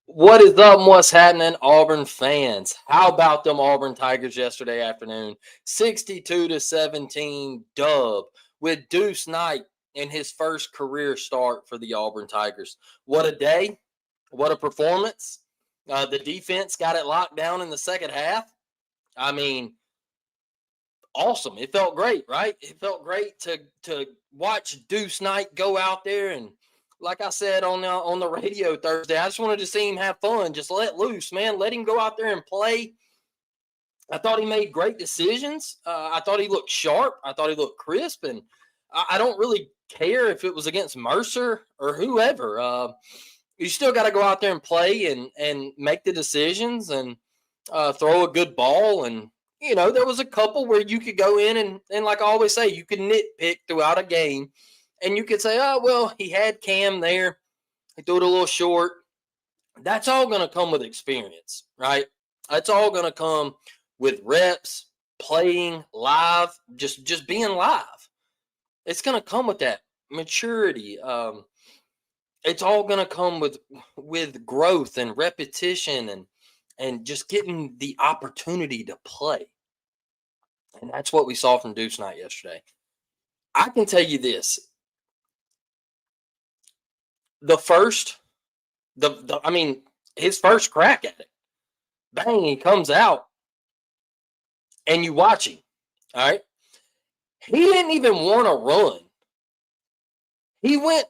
What is up and what's happening, Auburn fans? How about them Auburn Tigers yesterday afternoon? 62-17 dub with Deuce Knight in his first career start for the Auburn Tigers. What a day. What a performance. The defense got it locked down in the second half. I mean, awesome. It felt great, right? It felt great to watch Deuce Knight go out there and, like I said on the radio Thursday, I just wanted to see him have fun, just let loose, man. Let him go out there and play. I thought he made great decisions. I thought he looked sharp. I thought he looked crisp, and I don't really care if it was against Mercer or whoever. You still got to go out there and play and make the decisions and throw a good ball. And there was a couple where you could go in and like I always say, you could nitpick throughout a game, and you could say, oh well, he had Cam there, he threw it a little short. That's all going to come with experience, right? That's all going to come with reps, playing live, just being live. It's going to come with that maturity. It's all going to come with growth and repetition and just getting the opportunity to play. And that's what we saw from Deuce Knight yesterday. I can tell you this. His first crack at it. Bang, he comes out and you watch him. All right. He didn't even want to run. He went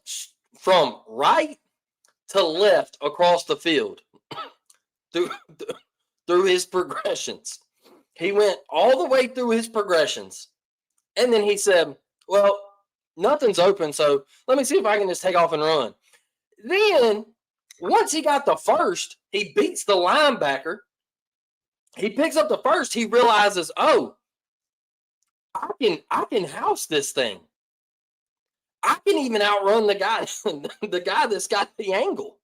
from right to left across the field through his progressions. He went all the way through his progressions. And then he said, well, nothing's open, so let me see if I can just take off and run. Then, once he got the first, he beats the linebacker. He picks up the first. He realizes, oh, I can house this thing. I can even outrun the guy, the guy that's got the angle.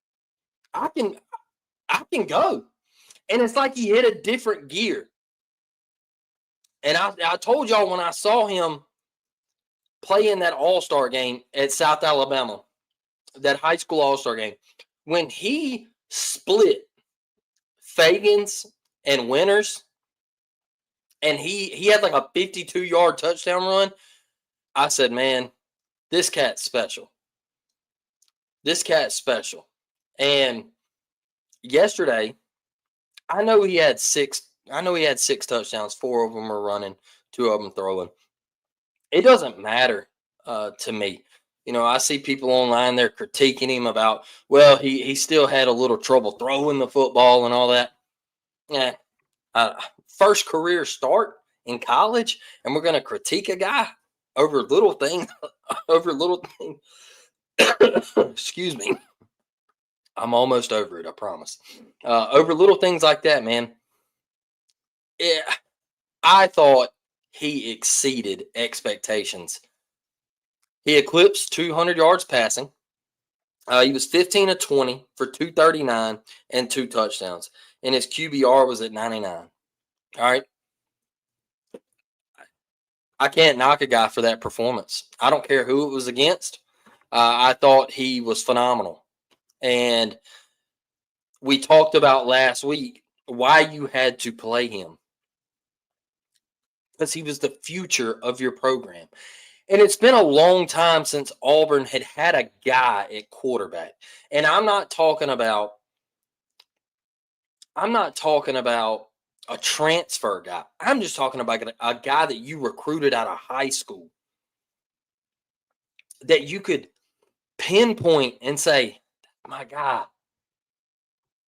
I can go. And it's like he hit a different gear. And I told y'all when I saw him play in that All-Star game at South Alabama, that high school All-Star game, when he split Fagans and Winters, and he had like a 52-yard touchdown run, I said, man, this cat's special. This cat's special. And yesterday, I know he had six touchdowns. 4 of them were running, 2 of them throwing. It doesn't matter to me. I see people online, they're critiquing him about, well, he still had a little trouble throwing the football and all that. Yeah. First career start in college, and we're going to critique a guy over little things. Excuse me. I'm almost over it, I promise. Over little things like that, man. Yeah, I thought he exceeded expectations. He eclipsed 200 yards passing. He was 15 of 20 for 239 and 2 touchdowns. And his QBR was at 99. All right. I can't knock a guy for that performance. I don't care who it was against. I thought he was phenomenal. And we talked about last week why you had to play him. Because he was the future of your program. And it's been a long time since Auburn had a guy at quarterback. And I'm not talking about a transfer guy. I'm just talking about a guy that you recruited out of high school that you could pinpoint and say, my guy.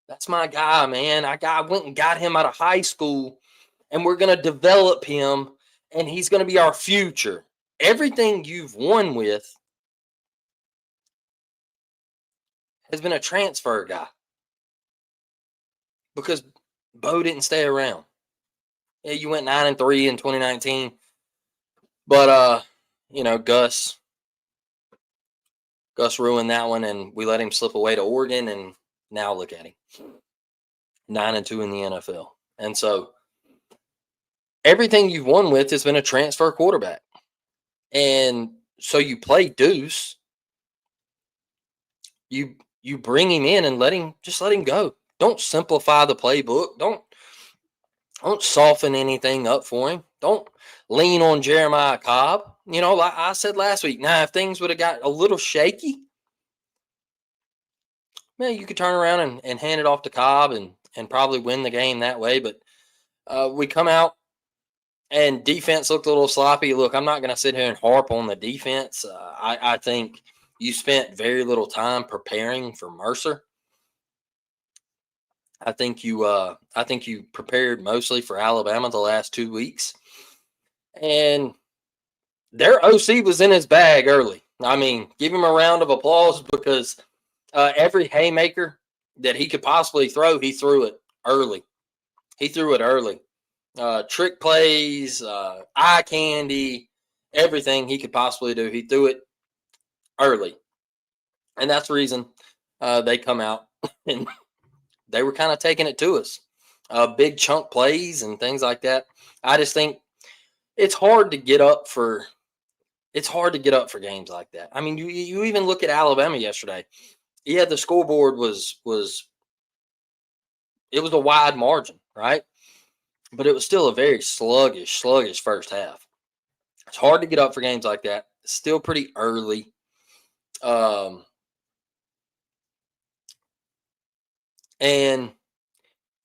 That's my guy, man. I went and got him out of high school, and we're going to develop him, and he's going to be our future. Everything you've won with has been a transfer guy because Bo didn't stay around. Yeah, you went 9-3 in 2019, but Gus ruined that one, and we let him slip away to Oregon, and now look at him, 9-2 in the NFL. And so everything you've won with has been a transfer quarterback. And so you play Deuce. You you bring him in and let him go. Don't simplify the playbook. Don't soften anything up for him. Don't lean on Jeremiah Cobb. Like I said last week, now if things would have got a little shaky, man, you could turn around and hand it off to Cobb and probably win the game that way. But we come out and defense looked a little sloppy. Look, I'm not going to sit here and harp on the defense. I think you spent very little time preparing for Mercer. I think you prepared mostly for Alabama the last 2 weeks, and their OC was in his bag early. I mean, give him a round of applause because every haymaker that he could possibly throw, he threw it early. Trick plays, eye candy, everything he could possibly do, he threw it early, and that's the reason they come out and they were kind of taking it to us. Big chunk plays and things like that. I just think it's hard to get up for games like that. I mean, you even look at Alabama yesterday. Yeah, the scoreboard was a wide margin, right? But it was still a very sluggish first half. It's hard to get up for games like that. It's still pretty early. And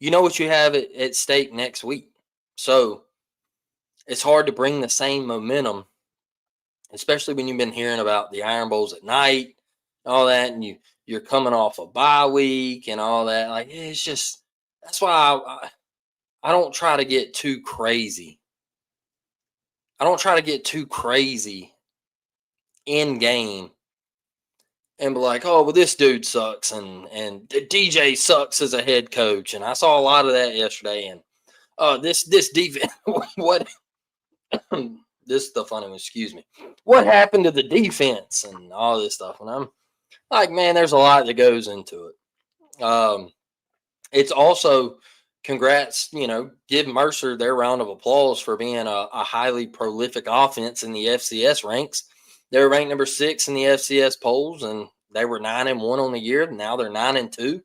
you know what you have at stake next week. So it's hard to bring the same momentum, especially when you've been hearing about the Iron Bowls at night, all that, and you're coming off a bye week and all that. Like, it's just, that's why I don't try to get too crazy. In game and be like, oh, well, this dude sucks and DJ sucks as a head coach. And I saw a lot of that yesterday. And this defense, what this is the funny one, excuse me. What happened to the defense and all this stuff? And I'm like, man, there's a lot that goes into it. It's also congrats, give Mercer their round of applause for being a highly prolific offense in the FCS ranks. They're ranked number 6 in the FCS polls, and they were 9-1 on the year. Now they're 9-2.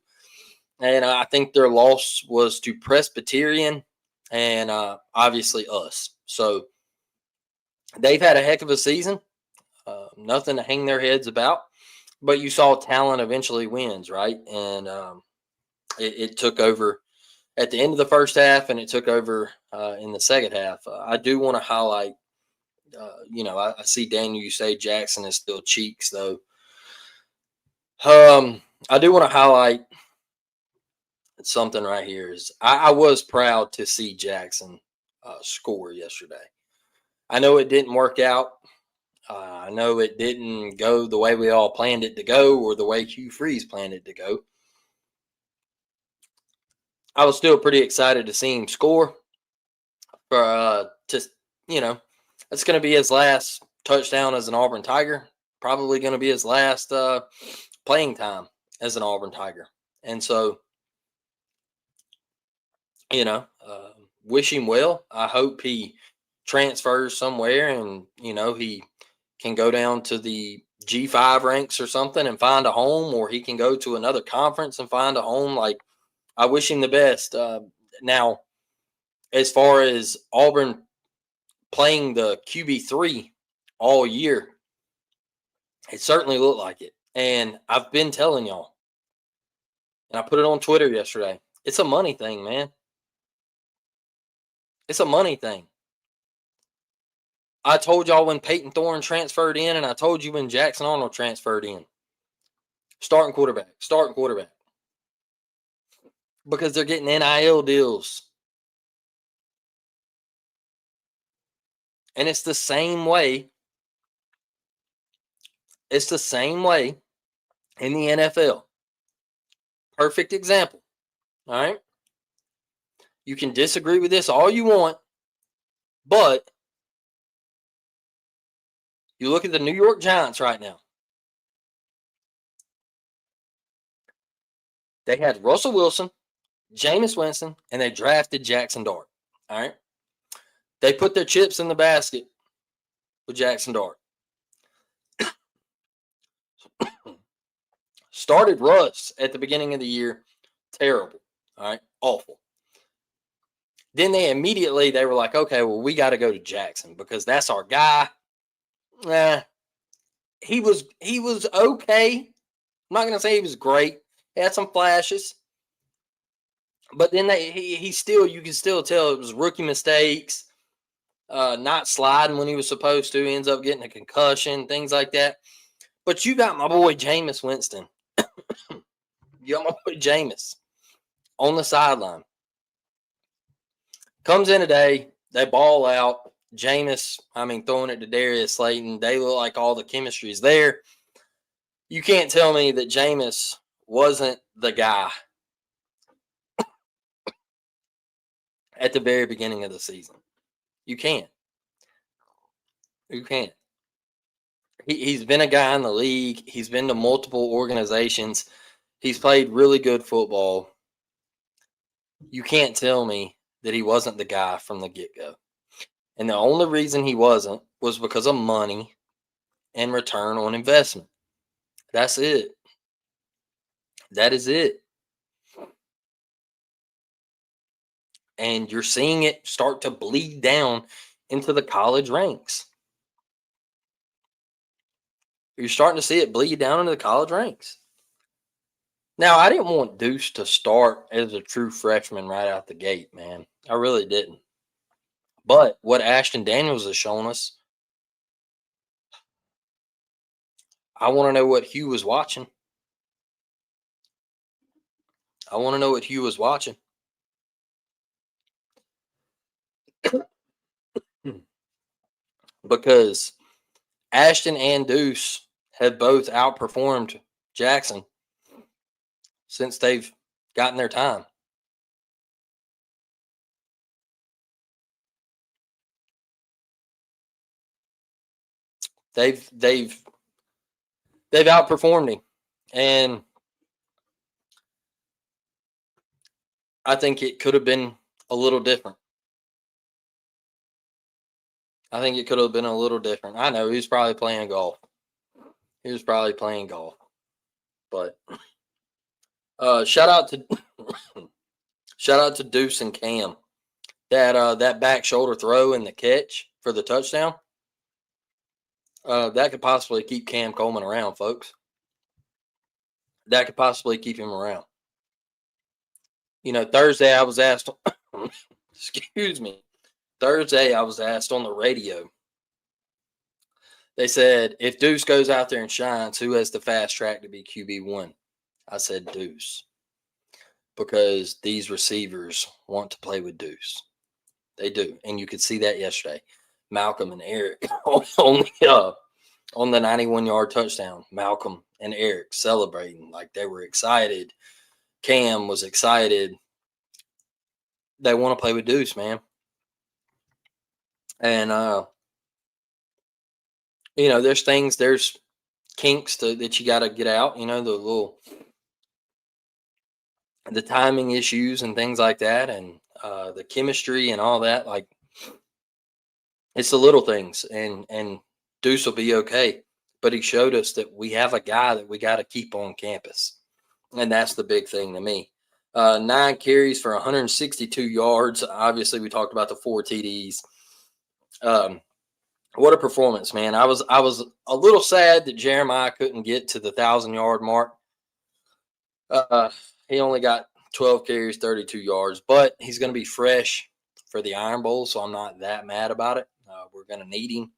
And I think their loss was to Presbyterian and obviously us. So they've had a heck of a season. Nothing to hang their heads about. But you saw talent eventually wins, right? And it took over at the end of the first half, and it took over in the second half. I do want to highlight, I see Daniel, you say Jackson is still cheeks, though. I do want to highlight something right here. Is I was proud to see Jackson score yesterday. I know it didn't work out. I know it didn't go the way we all planned it to go or the way Hugh Freeze planned it to go. I was still pretty excited to see him score. It's going to be his last touchdown as an Auburn Tiger. Probably going to be his last playing time as an Auburn Tiger. And so, wish him well. I hope he transfers somewhere and, he can go down to the G5 ranks or something and find a home, or he can go to another conference and find a home. Like, I wish him the best. Now, as far as Auburn playing the QB3 all year, it certainly looked like it. And I've been telling y'all, and I put it on Twitter yesterday, it's a money thing, man. It's a money thing. I told y'all when Peyton Thorne transferred in, and I told you when Jackson Arnold transferred in. Starting quarterback. Because they're getting NIL deals. And it's the same way. It's the same way in the NFL. Perfect example. All right. You can disagree with this all you want, but you look at the New York Giants right now. They had Russell Wilson, Jameis Winston, and they drafted Jackson Dart. All right. They put their chips in the basket with Jackson Dart. Started Russ at the beginning of the year. Terrible. All right. Awful. Then they were like, okay, well, we got to go to Jackson because that's our guy. He was okay. I'm not gonna say he was great. He had some flashes. But then he still, you can still tell it was rookie mistakes, not sliding when he was supposed to, ends up getting a concussion, things like that. But you got my boy Jameis Winston. You got my boy Jameis on the sideline. Comes in today, they ball out. Jameis, throwing it to Darius Slayton. They look like all the chemistry is there. You can't tell me that Jameis wasn't the guy at the very beginning of the season. You can't. You can't. He's been a guy in the league. He's been to multiple organizations. He's played really good football. You can't tell me that he wasn't the guy from the get-go. And the only reason he wasn't was because of money and return on investment. That's it. That is it. And you're seeing it start to bleed down into the college ranks. You're starting to see it bleed down into the college ranks. Now, I didn't want Deuce to start as a true freshman right out the gate, man. I really didn't. But what Ashton Daniels has shown us, I want to know what Hugh was watching. I want to know what Hugh was watching. Because Ashton and Deuce have both outperformed Jackson since they've gotten their time. They've outperformed him, and I think it could have been a little different. I think it could have been a little different. I know he was probably playing golf. But shout out to Deuce and Cam. That back shoulder throw and the catch for the touchdown. That could possibly keep Cam Coleman around, folks. That could possibly keep him around. Thursday I was asked, excuse me, Thursday I was asked on the radio. They said, if Deuce goes out there and shines, who has the fast track to be QB1? I said Deuce. Because these receivers want to play with Deuce. They do. And you could see that yesterday. Malcolm and Eric on the 91-yard touchdown. Malcolm and Eric celebrating like they were excited. Cam was excited. They want to play with Deuce, man. And, there's kinks that you got to get out, the timing issues and things like that. And the chemistry and all that. Like, it's the little things. And Deuce will be okay. But he showed us that we have a guy that we got to keep on campus. And that's the big thing to me. 9 carries for 162 yards. Obviously, we talked about the 4 TDs. What a performance, man. I was a little sad that Jeremiah couldn't get to the 1,000-yard mark. He only got 12 carries, 32 yards, but he's going to be fresh for the Iron Bowl, so I'm not that mad about it. We're going to need him.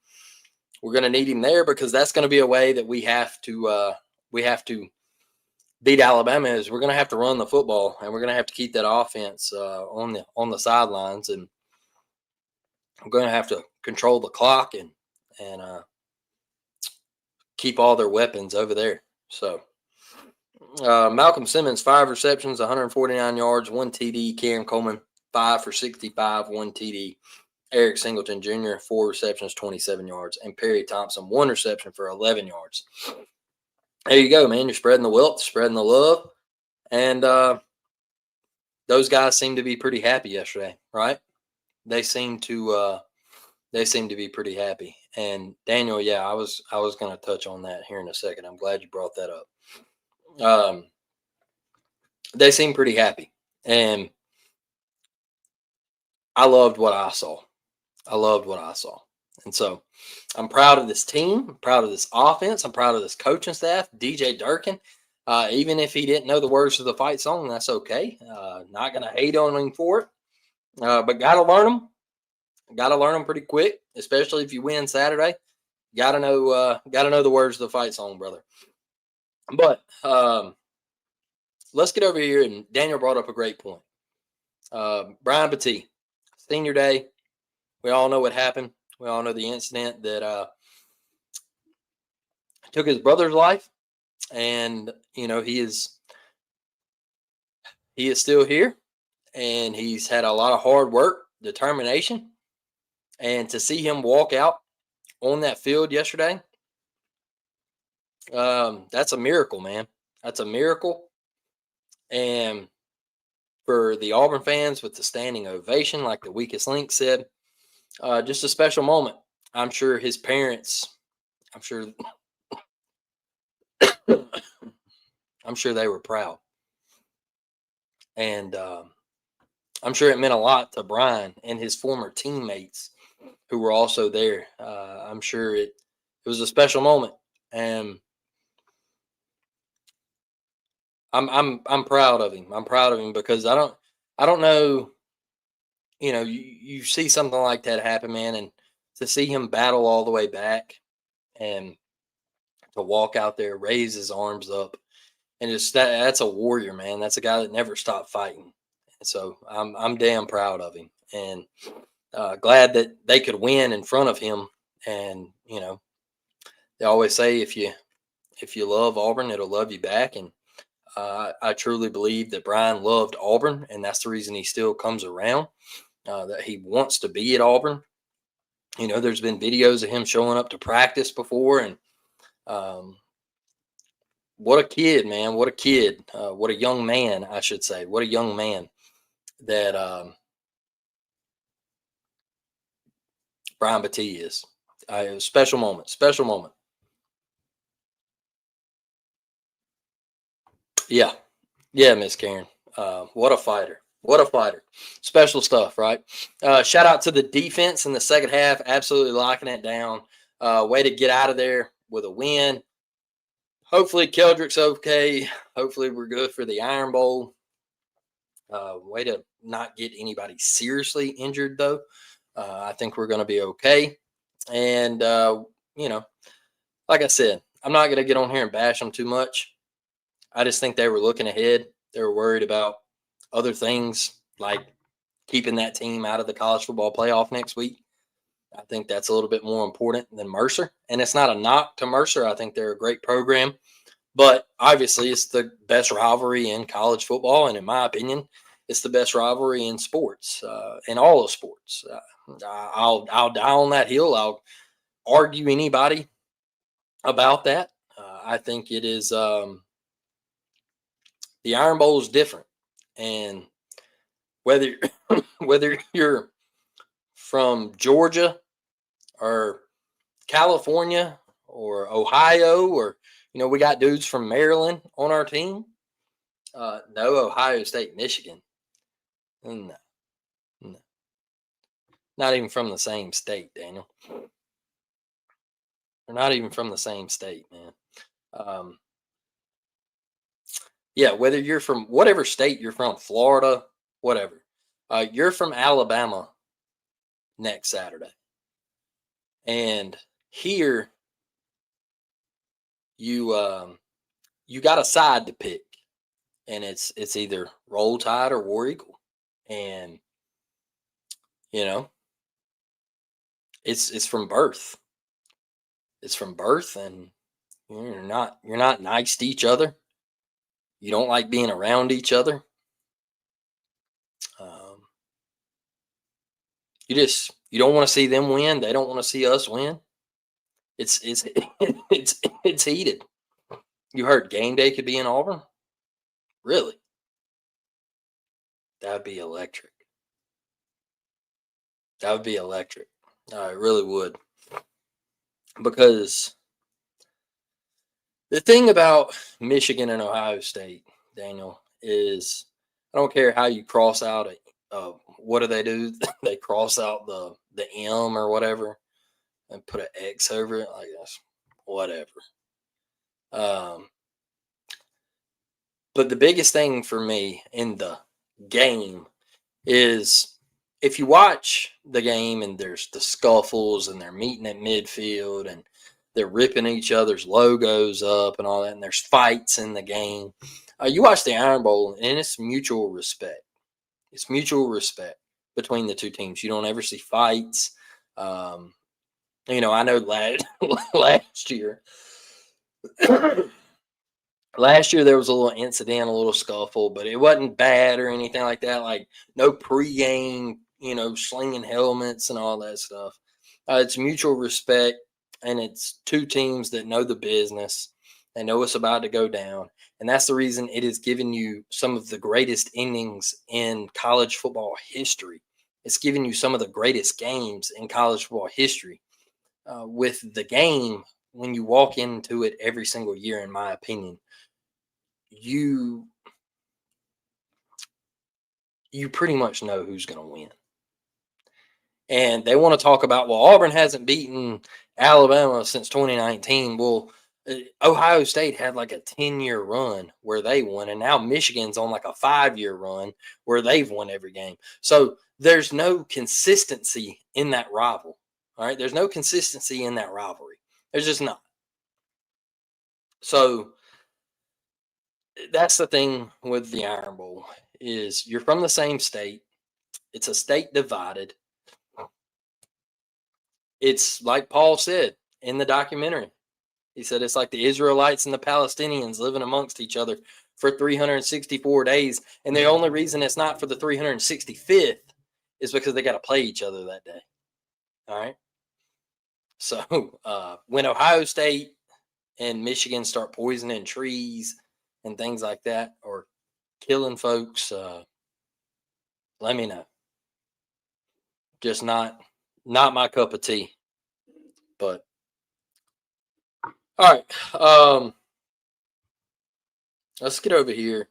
We're going to need him there because that's going to be a way that we have to beat Alabama. Is we're going to have to run the football, and we're going to have to keep that offense on the sidelines, and we're going to have to control the clock and keep all their weapons over there. So Malcolm Simmons, 5 receptions, 149 yards, 1 TD. Cam Coleman, 5 for 65, 1 TD. Eric Singleton Jr., 4 receptions, 27 yards. And Perry Thompson, 1 reception for 11 yards. There you go, man. You're spreading the wealth, spreading the love. And those guys seem to be pretty happy yesterday, right? They seem to be pretty happy. And Daniel, yeah, I was going to touch on that here in a second. I'm glad you brought that up. They seem pretty happy, and I loved what I saw. I loved what I saw. And so I'm proud of this team. I'm proud of this offense. I'm proud of this coaching staff. DJ Durkin, even if he didn't know the words to the fight song, that's okay. Not going to hate on him for it, but got to learn them. Got to learn them pretty quick, especially if you win Saturday. Got to know the words to the fight song, brother. But let's get over here. And Daniel brought up a great point. Brian Petit, senior day. We all know what happened. We all know the incident that took his brother's life, and he is still here, and he's had a lot of hard work, determination, and to see him walk out on that field yesterday, that's a miracle, man. That's a miracle, and for the Auburn fans with the standing ovation, like the weakest link said, just a special moment. I'm sure his parents. I'm sure. I'm sure they were proud, and I'm sure it meant a lot to Brian and his former teammates who were also there. I'm sure it was a special moment, and I'm proud of him. I'm proud of him because I don't know. You see something like that happen, man, and to see him battle all the way back and to walk out there, raise his arms up, and just that's a warrior, man. That's a guy that never stopped fighting. And so I'm damn proud of him, and glad that they could win in front of him. And they always say if you love Auburn, it'll love you back. And I truly believe that Brian loved Auburn, and that's the reason he still comes around. That he wants to be at Auburn. There's been videos of him showing up to practice before, and what a kid, man! What a kid! What a young man, I should say. What a young man that Brian Petit is. Special moment. Special moment. Yeah, yeah, Miss Karen. What a fighter! What a fighter! Special stuff, right? Shout out to the defense in the second half, absolutely locking it down. Way to get out of there with a win. Hopefully, Keldrick's okay. Hopefully, we're good for the Iron Bowl. Way to not get anybody seriously injured, though. I think we're going to be okay. And, like I said, I'm not going to get on here and bash them too much. I just think they were looking ahead. They were worried about other things like keeping that team out of the college football playoff next week. I think that's a little bit more important than Mercer. And it's not a knock to Mercer. I think they're a great program. But obviously, it's the best rivalry in college football. And in my opinion, it's the best rivalry in sports, in all of sports. I'll die on that hill. I'll argue anybody about that. I think it is the Iron Bowl is different, and whether whether you're from Georgia or California or Ohio, or we got dudes from Maryland on our team. No, Ohio State, Michigan. No, no, not even from the same state, Daniel. They're not even from the same state, man. Yeah, whether you're from whatever state you're from, Florida, whatever, you're from Alabama next Saturday, and here you got a side to pick, and it's either Roll Tide or War Eagle, and it's from birth. It's from birth, and you're not nice to each other. You don't like being around each other. You don't want to see them win. They don't want to see us win. It's it's heated. You heard game day could be in Auburn? Really? That'd be electric. That would be electric. It really would. Because The thing about Michigan and Ohio State, Daniel, is I don't care how you cross out it. What do? They cross out the M or whatever and put an X over it. Like that's whatever. Um, but the biggest thing for me in the game is if you watch the game and there's the scuffles and they're meeting at midfield and they're ripping each other's logos up and all that, and there's fights in the game. You watch the Iron Bowl and it's mutual respect. It's mutual respect between the two teams. You don't ever see fights. Um, I know last year, last year there was a little incident, a little scuffle, but it wasn't bad or anything like that. Like no pregame, slinging helmets and all that stuff. It's mutual respect, and it's two teams that know the business. They know it's about to go down, and that's the reason it has given you some of the greatest innings in college football history. It's given you some of the greatest games in college football history. With the game, when you walk into it every single year, in my opinion, you you pretty much know who's going to win. And they want to talk about, well, Auburn hasn't beaten Alabama since 2019. Well, Ohio State had like a 10-year run where they won, and now Michigan's on like a 5-year run where they've won every game. So there's no consistency in that rival. All right. There's no consistency in that rivalry. There's just not. So that's the thing with the Iron Bowl is you're from the same state. It's a state divided. It's like Paul said in the documentary. He said it's like the Israelites and the Palestinians living amongst each other for 364 days. And the only reason it's not for the 365th is because they got to play each other that day. All right. So when Ohio State and Michigan start poisoning trees and things like that or killing folks, let me know. Just not my cup of tea. But all right. Let's get over here.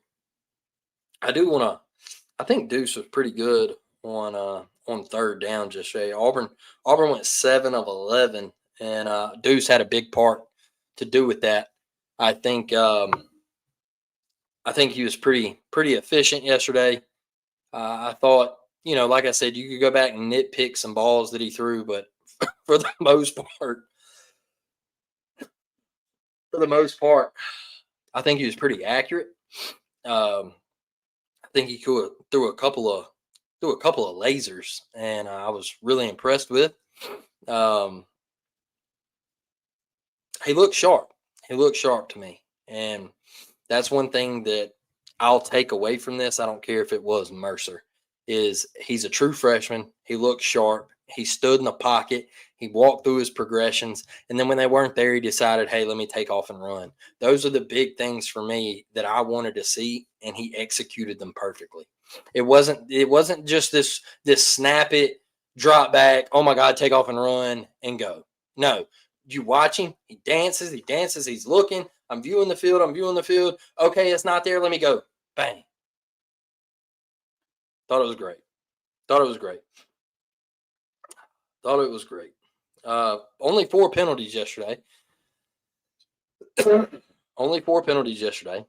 I think Deuce was pretty good on third down just yesterday. Auburn went 7 of 11, and Deuce had a big part to do with that. I think he was pretty efficient yesterday. I thought, like I said, you could go back and nitpick some balls that he threw, but for the most part, I think he was pretty accurate. I think he could threw a couple of lasers, and I was really impressed with. He looked sharp. He looked sharp to me, and that's one thing that I'll take away from this. I don't care if it was Mercer. Is he's a true freshman. He looked sharp. He stood in the pocket. He walked through his progressions. And then when they weren't there, he decided, hey, let me take off and run. Those are the big things for me that I wanted to see, and he executed them perfectly. It wasn't just this snap it, drop back, oh my God, take off and run and go. No. You watch him, he dances, he's looking. I'm viewing the field. Okay, it's not there. Let me go. Bang. Thought it was great. Only 4 penalties yesterday. Only 4 penalties yesterday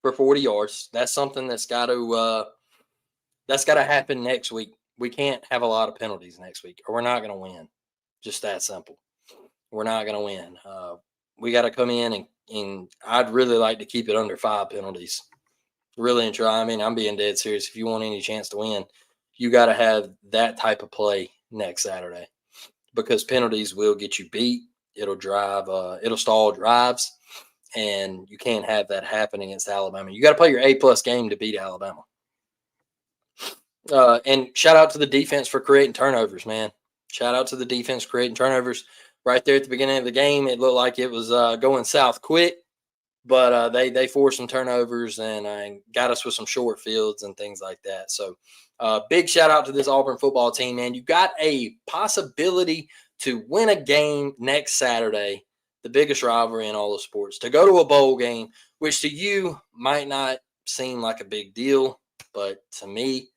for 40 yards. That's something that's got to happen next week. We can't have a lot of penalties next week, or we're not going to win. Just that simple. We're not going to win. We got to come in and I'd really like to keep it under 5 penalties. Really and try. I mean, I'm being dead serious. If you want any chance to win, you got to have that type of play next Saturday, because penalties will get you beat. It'll stall drives, and you can't have that happen against Alabama. You got to play your A+ game to beat Alabama. And shout out to the defense for creating turnovers, man. Shout out to the defense creating turnovers. Right there at the beginning of the game, it looked like it was going south quick. But they forced some turnovers and got us with some short fields and things like that. So big shout out to this Auburn football team, man. You got a possibility to win a game next Saturday the biggest rivalry in all the sports. To go to a bowl game, which to you might not seem like a big deal, but to me,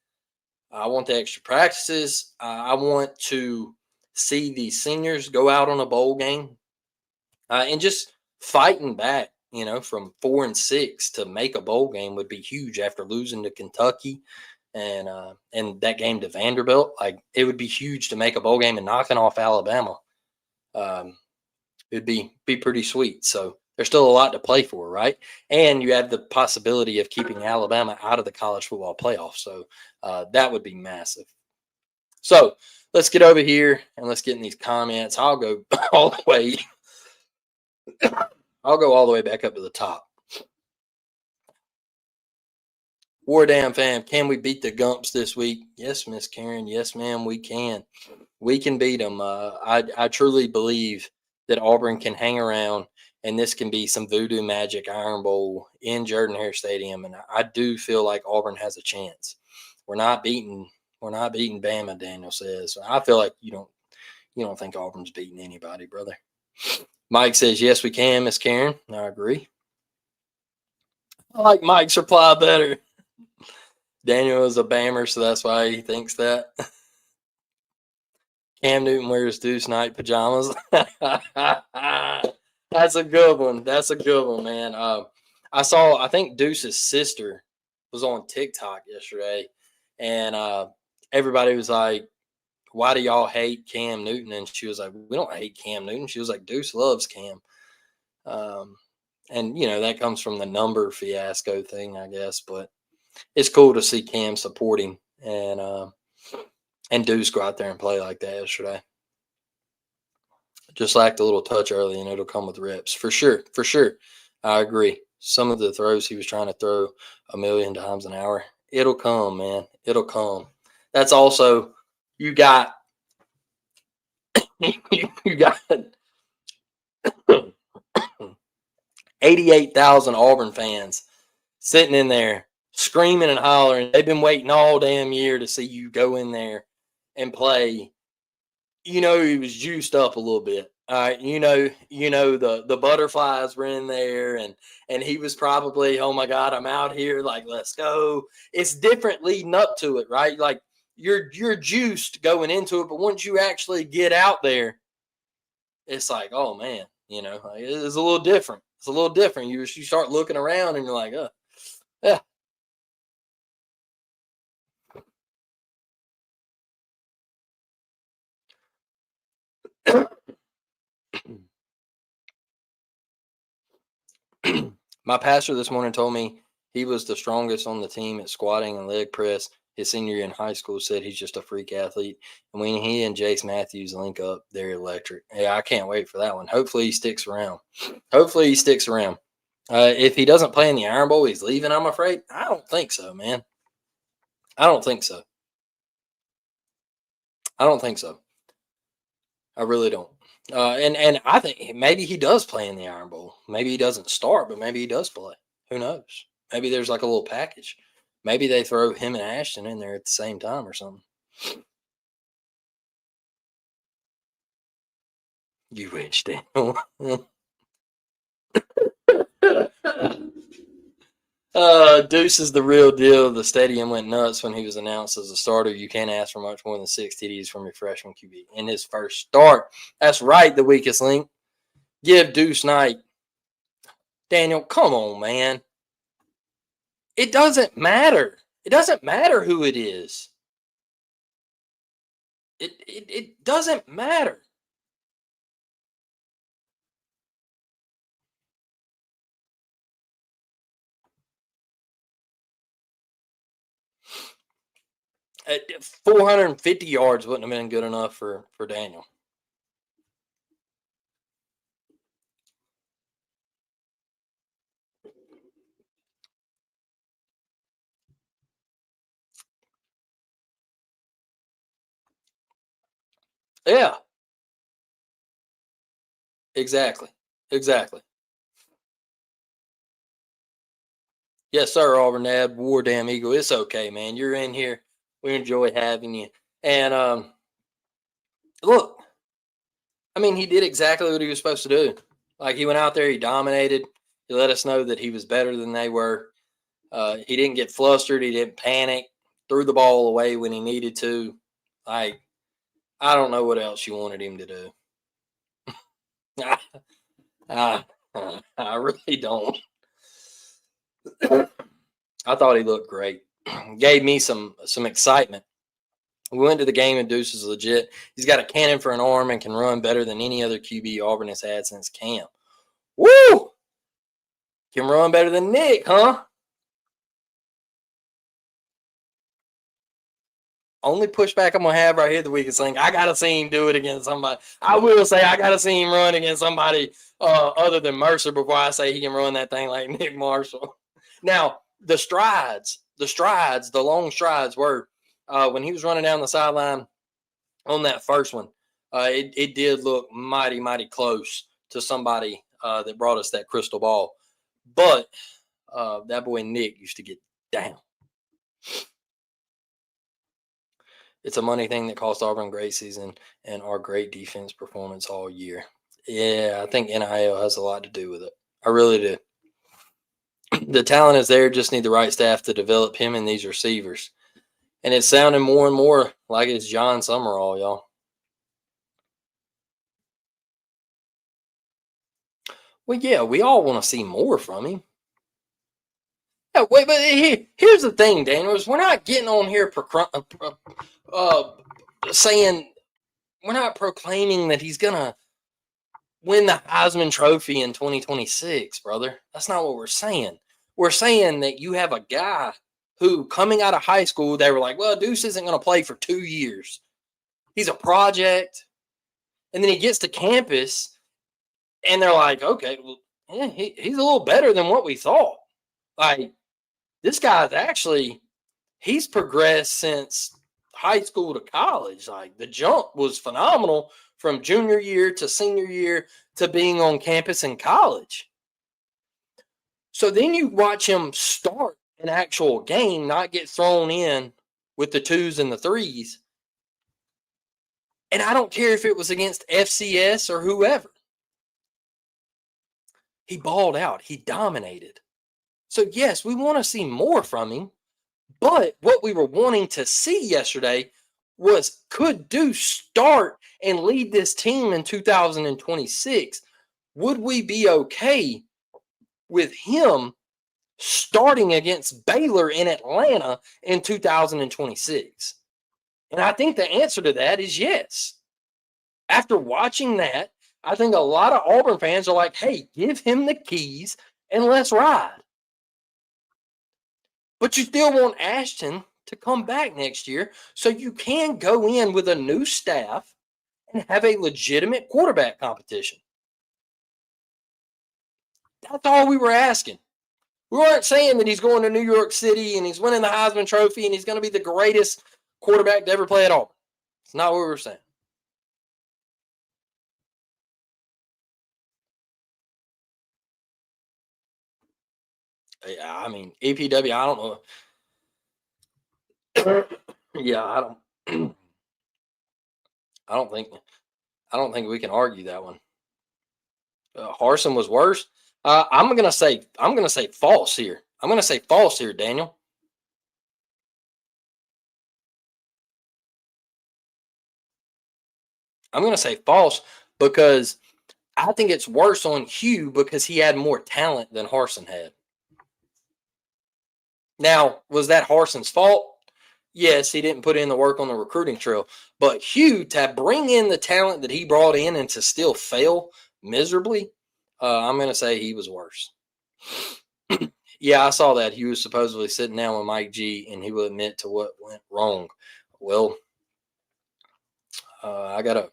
I want the extra practices. I want to see these seniors go out on a bowl game and just fighting back. From 4-6 to make a bowl game would be huge after losing to Kentucky and that game to Vanderbilt. Like, it would be huge to make a bowl game and knocking off Alabama. It'd be pretty sweet. So there's still a lot to play for, right? And you have the possibility of keeping Alabama out of the college football playoff. So that would be massive. So let's get over here and let's get in these comments. I'll go all the way. I'll go all the way back up to the top. War Damn Fam, can we beat the Gumps this week? Yes, Miss Karen. Yes, ma'am, we can. We can beat them. I truly believe that Auburn can hang around, and this can be some voodoo magic Iron Bowl in Jordan-Hare Stadium. And I do feel like Auburn has a chance. We're not beating Bama, Daniel says. I feel like you don't think Auburn's beating anybody, brother. Mike says, yes, we can, Miss Karen. I agree. I like Mike's reply better. Daniel is a Bammer, so that's why he thinks that. Cam Newton wears Deuce night pajamas. That's a good one. That's a good one, man. I think Deuce's sister was on TikTok yesterday, and everybody was like, why do y'all hate Cam Newton? And she was like, we don't hate Cam Newton. She was like, Deuce loves Cam. And, that comes from the number fiasco thing, I guess. But it's cool to see Cam support him and Deuce go out there and play like that yesterday. Just like the little touch early, and it'll come with reps. For sure. For sure. I agree. Some of the throws he was trying to throw 1,000,000 times an hour. It'll come, man. It'll come. That's also, you got 88,000 Auburn fans sitting in there screaming and hollering. They've been waiting all damn year to see you go in there and play. He was juiced up a little bit. All right. The butterflies were in there and he was probably, oh my God, I'm out here. Like, let's go. It's different leading up to it, right? Like, you're juiced going into it, but once you actually get out there, it's like, oh man, it's a little different. It's a little different. You start looking around and you're like, yeah. My pastor this morning told me he was the strongest on the team at squatting and leg press. His senior year in high school, said he's just a freak athlete. And when he and Jace Matthews link up, they're electric. Yeah, I can't wait for that one. Hopefully he sticks around. If he doesn't play in the Iron Bowl, he's leaving, I'm afraid. I don't think so, man. I don't think so. I really don't. And I think maybe he does play in the Iron Bowl. Maybe he doesn't start, but maybe he does play. Who knows? Maybe there's like a little package. Maybe they throw him and Ashton in there at the same time or something. You wish, Daniel. Deuce is the real deal. The stadium went nuts when he was announced as a starter. You can't ask for much more than 6 TDs from your freshman QB in his first start. That's right, the weakest link. Give Deuce night. Daniel, come on, man. It doesn't matter. It doesn't matter who it is. It doesn't matter. At 450 yards wouldn't have been good enough for Daniel. Yeah. Exactly. Yes, sir, Auburn Nab, War Damn Eagle. It's okay, man. You're in here. We enjoy having you. And look, I mean, he did exactly what he was supposed to do. Like, he went out there, he dominated. He let us know that he was better than they were. He didn't get flustered. He didn't panic. Threw the ball away when he needed to. Like, I don't know what else you wanted him to do. I, I really don't. I thought he looked great. Gave me some excitement. We went to the game and Deuce is legit. He's got a cannon for an arm and can run better than any other QB Auburn has had since camp. Woo! Can run better than Nick, huh? Only pushback I'm gonna have right here the weakest thing. I gotta see him do it against somebody. I will say I gotta see him run against somebody other than Mercer before I say he can run that thing like Nick Marshall. Now the long strides were when he was running down the sideline on that first one. It did look mighty close to somebody that brought us that crystal ball, but that boy Nick used to get down. It's a money thing that cost Auburn a great season and our great defense performance all year. Yeah, I think NIL has a lot to do with it. I really do. The talent is there, just need the right staff to develop him and these receivers. And it's sounding more and more like it's John Summerall, y'all. Well, yeah, we all want to see more from him. Yeah, wait, but here's the thing, Daniel, is we're not getting on here saying, we're not proclaiming that he's going to win the Heisman Trophy in 2026, brother. That's not what we're saying. We're saying that you have a guy who, coming out of high school, they were like, well, Deuce isn't going to play for 2 years. He's a project. And then he gets to campus, and they're like, okay, well, yeah, he's a little better than what we thought. Like, this guy's actually, he's progressed since high school to college. Like, the jump was phenomenal from junior year to senior year to being on campus in college. So then you watch him start an actual game, not get thrown in with the 2s and the 3s. And I don't care if it was against FCS or whoever. He balled out. He dominated. So, yes, we want to see more from him. But what we were wanting to see yesterday was, could Deuce start and lead this team in 2026? Would we be okay with him starting against Baylor in Atlanta in 2026? And I think the answer to that is yes. After watching that, I think a lot of Auburn fans are like, hey, give him the keys and let's ride. But you still want Ashton to come back next year so you can go in with a new staff and have a legitimate quarterback competition. That's all we were asking. We weren't saying that he's going to New York City and he's winning the Heisman Trophy and he's going to be the greatest quarterback to ever play at Auburn. It's not what we were saying. I mean, EPW, I don't know. Yeah, I don't I don't think we can argue that one. Harsin was worse. I'm gonna say false here. I'm gonna say false here, Daniel. I'm gonna say false because I think it's worse on Hugh because he had more talent than Harsin had. Now, was that Harsin's fault? Yes, he didn't put in the work on the recruiting trail. But Hugh, to bring in the talent that he brought in and to still fail miserably, I'm going to say he was worse. Yeah, I saw that. He was supposedly sitting down with Mike G, and he will admit to what went wrong. Well, I got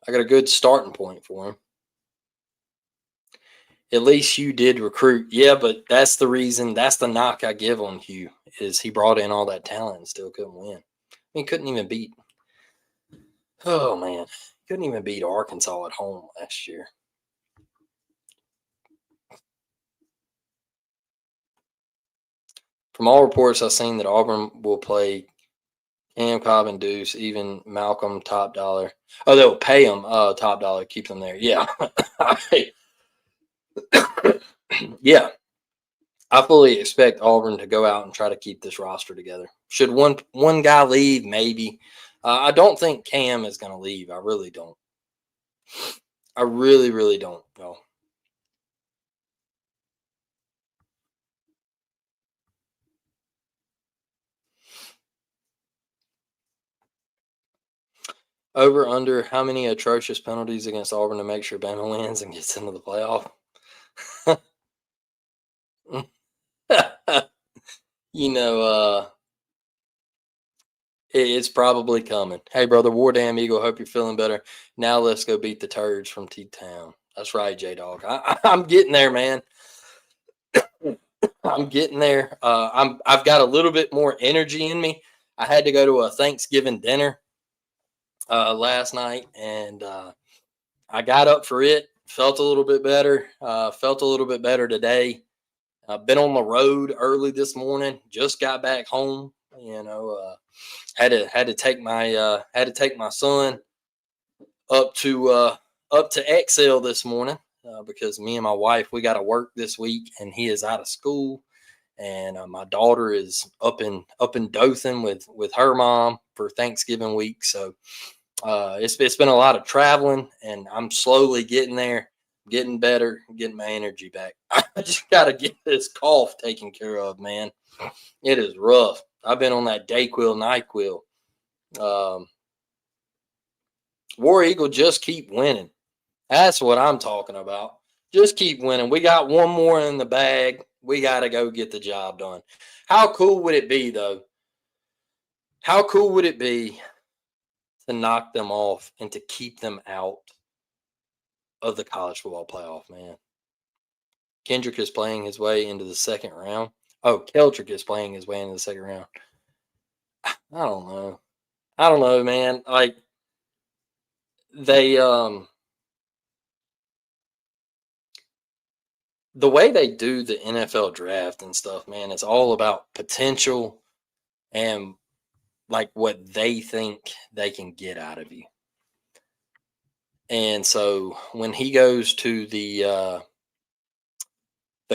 a good starting point for him. At least Hugh did recruit. Yeah, but that's the reason. That's the knock I give on Hugh is he brought in all that talent and still couldn't win. He couldn't even beat. Oh man, couldn't even beat Arkansas at home last year. From all reports I've seen that Auburn will play Cam, Cobb, and Deuce, even Malcolm, top dollar. Oh, they'll pay them top dollar, keep them there. Yeah. Yeah. I fully expect Auburn to go out and try to keep this roster together. Should one guy leave? Maybe. I don't think Cam is going to leave. I really don't. I really, really don't. No. Over under how many atrocious penalties against Auburn to make sure Bama wins and gets into the playoff? you know, it's probably coming. Hey, brother, War Damn Eagle, hope you're feeling better. Now let's go beat the turds from T-Town. That's right, J-Dog. I'm getting there, man. I'm getting there. I've got a little bit more energy in me. I had to go to a Thanksgiving dinner last night, and I got up for it. Felt a little bit better. Felt a little bit better today. I've been on the road early this morning. Just got back home. Had to take my son up to Excel this morning because me and my wife, we got to work this week, and he is out of school. And my daughter is up in Dothan with her mom for Thanksgiving week. So it's been a lot of traveling, and I'm slowly getting there, getting better, getting my energy back. I just got to get this cough taken care of, man. It is rough. I've been on that Dayquil, NyQuil. War Eagle, just keep winning. That's what I'm talking about. Just keep winning. We got one more in the bag. We got to go get the job done. How cool would it be, though? How cool would it be to knock them off and to keep them out of the college football playoff, man? Kendrick is playing his way into the second round. Oh, Keldrick is playing his way into the second round. I don't know. I don't know, man. Like they the way they do the NFL draft and stuff, man, it's all about potential and like what they think they can get out of you. And so when he goes to the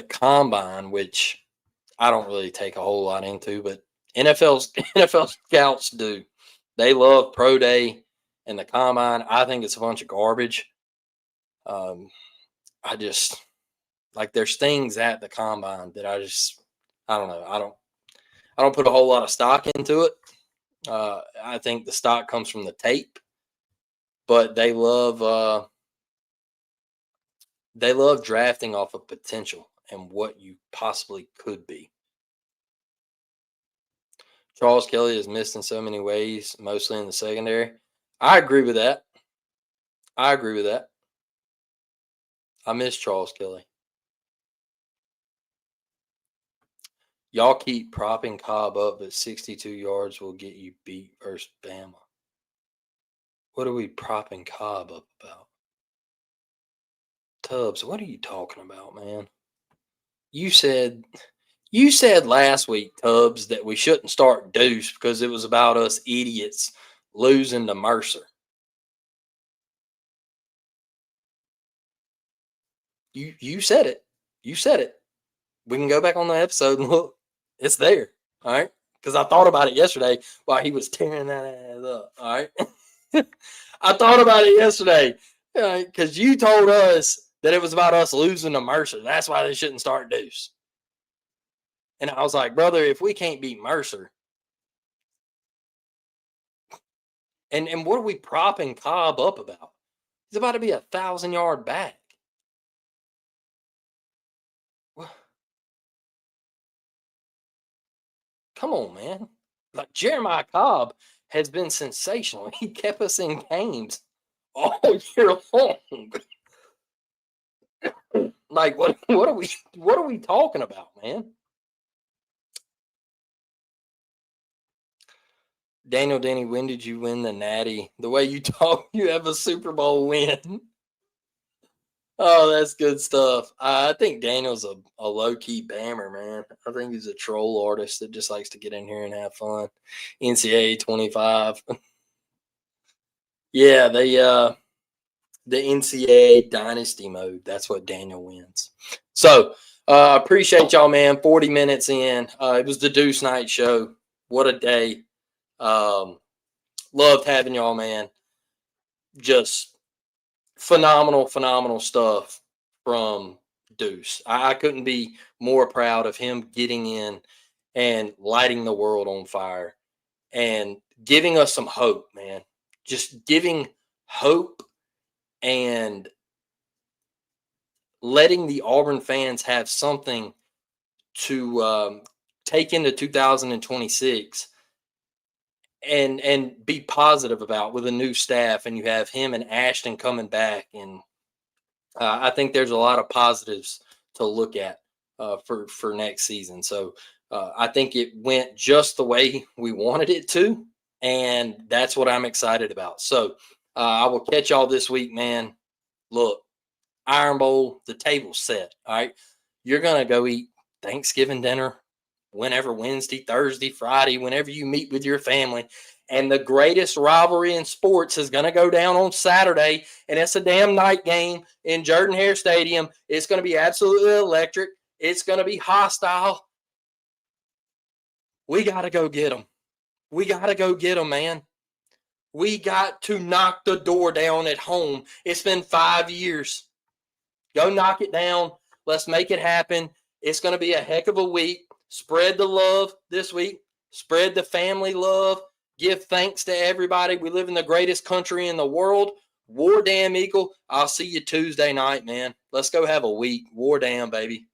combine, which I don't really take a whole lot into, but NFL scouts do. They love pro day and the combine. I think it's a bunch of garbage. I just like there's things at the combine that I don't know. I don't put a whole lot of stock into it. I think the stock comes from the tape, but they love drafting off of potential and what you possibly could be. Charles Kelly is missed in so many ways, mostly in the secondary. I agree with that. I agree with that. I miss Charles Kelly. Y'all keep propping Cobb up, but 62 yards will get you beat versus Bama. What are we propping Cobb up about? Tubbs, what are you talking about, man? You said last week, Tubbs, that we shouldn't start Deuce because it was about us idiots losing to Mercer. You said it. You said it. We can go back on the episode and look. It's there. All right. Because I thought about it yesterday while he was tearing that ass up. All right. I thought about it yesterday because you told us that it was about us losing to Mercer. That's why they shouldn't start Deuce. And I was like, brother, if we can't beat Mercer, and what are we propping Cobb up about? He's about to be 1,000-yard back. Come on, man. Like Jeremiah Cobb has been sensational. He kept us in games all year long. Like what are we talking about, man? Daniel Denny, when did you win the Natty? The way you talk, you have a Super Bowl win. Oh, that's good stuff. I think Daniel's a low key bammer, man. I think he's a troll artist that just likes to get in here and have fun. NCAA 25. Yeah, the NCAA dynasty mode. That's what Daniel wins. So appreciate y'all, man. 40 minutes in. It was the Deuce Night Show. What a day. Loved having y'all, man. Just phenomenal stuff from Deuce. I couldn't be more proud of him getting in and lighting the world on fire and giving us some hope, man. Just giving hope and letting the Auburn fans have something to take into 2026 and be positive about with a new staff. And you have him and Ashton coming back, and I think there's a lot of positives to look at for next season. So I think it went just the way we wanted it to, and that's what I'm excited about. So I will catch y'all this week, man. Look, Iron Bowl, the table's set. All right, you're gonna go eat Thanksgiving dinner whenever, Wednesday, Thursday, Friday, whenever you meet with your family. And the greatest rivalry in sports is going to go down on Saturday, and it's a damn night game in Jordan-Hare Stadium. It's going to be absolutely electric. It's going to be hostile. We got to go get them. We got to go get them, man. We got to knock the door down at home. It's been 5 years. Go knock it down. Let's make it happen. It's going to be a heck of a week. Spread the love this week. Spread the family love. Give thanks to everybody. We live in the greatest country in the world. War damn Eagle. I'll see you Tuesday night, man. Let's go have a week. War damn, baby.